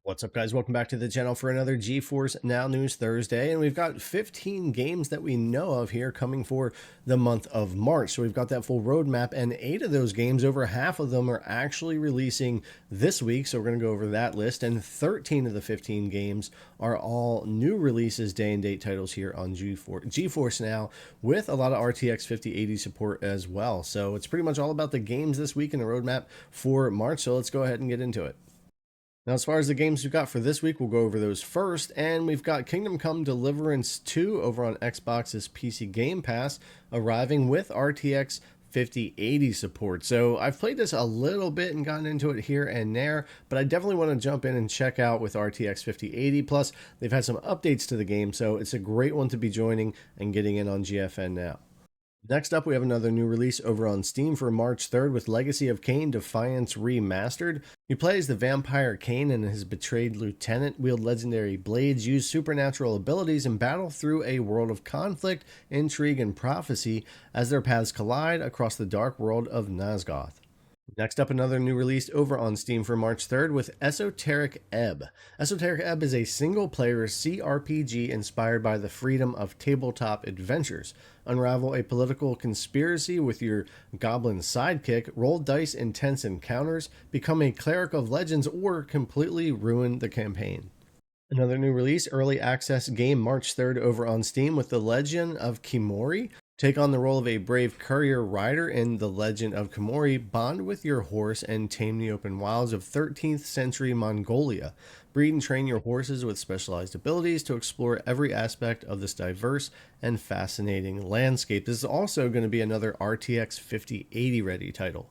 What's up, guys? Welcome back to the channel for another GeForce Now News Thursday. And we've got 15 games that we know of here coming for the month of March. So we've got that full roadmap, and 8 of those games, over half of them, are actually releasing this week. So we're going to go over that list. And 13 of the 15 games are all new releases, day and date titles here on GeForce Now, with a lot of RTX 5080 support as well. So it's pretty much all about the games this week and the roadmap for March. So let's go ahead and get into it. Now, as far as the games we've got for this week, we'll go over those first. And we've got Kingdom Come Deliverance 2 over on Xbox's PC Game Pass, arriving with RTX 5080 support. So I've played this a little bit and gotten into it here and there, but I definitely want to jump in and check out with RTX 5080. Plus, they've had some updates to the game, so it's a great one to be joining and getting in on GFN now. Next up, we have another new release over on Steam for March 3rd with Legacy of Kain Defiance Remastered. You play as the vampire Kain and his betrayed lieutenant, wield legendary blades, use supernatural abilities, and battle through a world of conflict, intrigue, and prophecy as their paths collide across the dark world of Nazgoth. Next up, another new release over on Steam for March 3rd with Esoteric Ebb. Esoteric Ebb is a single-player CRPG inspired by the freedom of tabletop adventures. Unravel a political conspiracy with your goblin sidekick, roll dice in tense encounters, become a cleric of legends, or completely ruin the campaign. Another new release, early access game March 3rd over on Steam with The Legend of Kimori. Take on the role of a brave courier rider in The Legend of Kimori, bond with your horse, and tame the open wilds of 13th century Mongolia. Breed and train your horses with specialized abilities to explore every aspect of this diverse and fascinating landscape. This is also going to be another RTX 5080 ready title.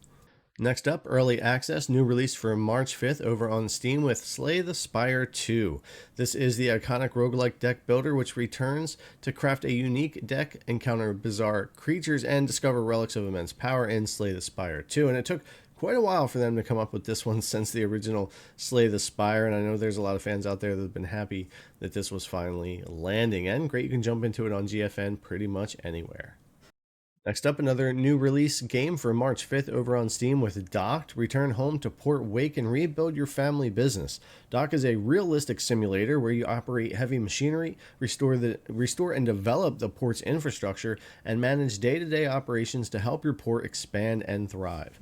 Next up, early access, new release for March 5th over on Steam with Slay the Spire 2. This is the iconic roguelike deck builder which returns to craft a unique deck, encounter bizarre creatures, and discover relics of immense power in Slay the Spire 2. And it took quite a while for them to come up with this one since the original Slay the Spire, and I know there's a lot of fans out there that have been happy that this was finally landing. And great, you can jump into it on GFN pretty much anywhere. Next up, another new release game for March 5th over on Steam with Docked. Return home to Port Wake and rebuild your family business. Dock is a realistic simulator where you operate heavy machinery, restore and develop the port's infrastructure, and manage day-to-day operations to help your port expand and thrive.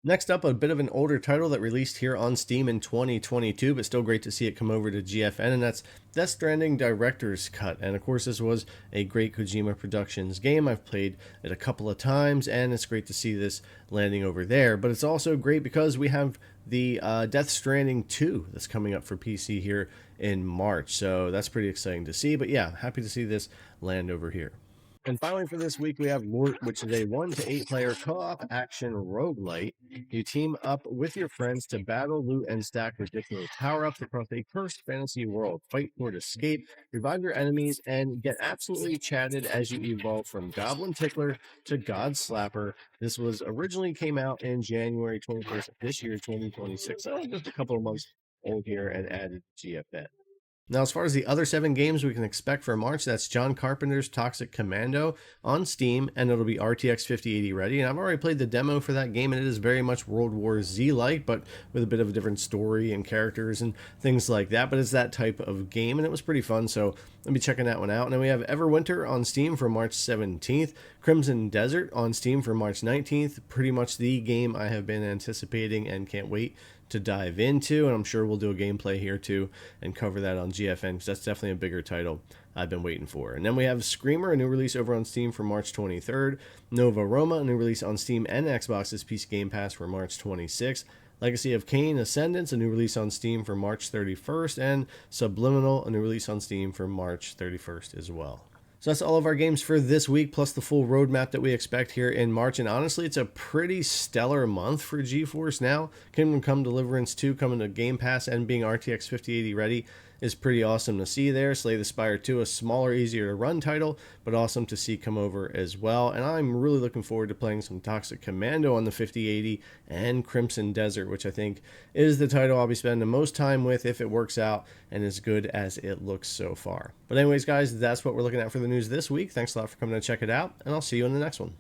Next up, a bit of an older title that released here on Steam in 2022, but still great to see it come over to GFN, and that's Death Stranding Director's Cut. And of course, this was a great Kojima Productions game. I've played it a couple of times, and it's great to see this landing over there. But it's also great because we have the Death Stranding 2 that's coming up for PC here in March. So that's pretty exciting to see. But yeah, happy to see this land over here. And finally, for this week, we have Lort, which is a 1 to 8 player co-op action roguelite. You team up with your friends to battle, loot, and stack ridiculous power-ups across a cursed fantasy world. Fight for escape, revive your enemies, and get absolutely chatted as you evolve from Goblin Tickler to God Slapper. This was originally came out in January 21st of this year, 2026. So just a couple of months old here and added GFN. Now, as far as the other 7 games we can expect for March, that's John Carpenter's Toxic Commando on Steam, and it'll be RTX 5080 ready. And I've already played the demo for that game, and it is very much World War Z-like, but with a bit of a different story and characters and things like that. But it's that type of game, and it was pretty fun, so I'll be checking that one out. And then we have Everwinter on Steam for March 17th, Crimson Desert on Steam for March 19th, pretty much the game I have been anticipating and can't wait to dive into, and I'm sure we'll do a gameplay here too and cover that on GFN because that's definitely a bigger title I've been waiting for. And then we have Screamer, a new release over on Steam for March 23rd, Nova Roma, a new release on Steam and Xbox's PC Game Pass for March 26th, Legacy of Kain Ascendance, a new release on Steam for March 31st, and Subliminal, a new release on Steam for March 31st as well. So that's all of our games for this week, plus the full roadmap that we expect here in March. And honestly, it's a pretty stellar month for GeForce Now. Kingdom Come Deliverance 2 coming to Game Pass and being RTX 5080 ready is pretty awesome to see there. Slay the Spire 2, a smaller, easier to run title, but awesome to see come over as well. And I'm really looking forward to playing some Toxic Commando on the 5080 and Crimson Desert, which I think is the title I'll be spending the most time with if it works out and as good as it looks so far. But anyways, guys, that's what we're looking at for the news this week. Thanks a lot for coming to check it out, and I'll see you in the next one.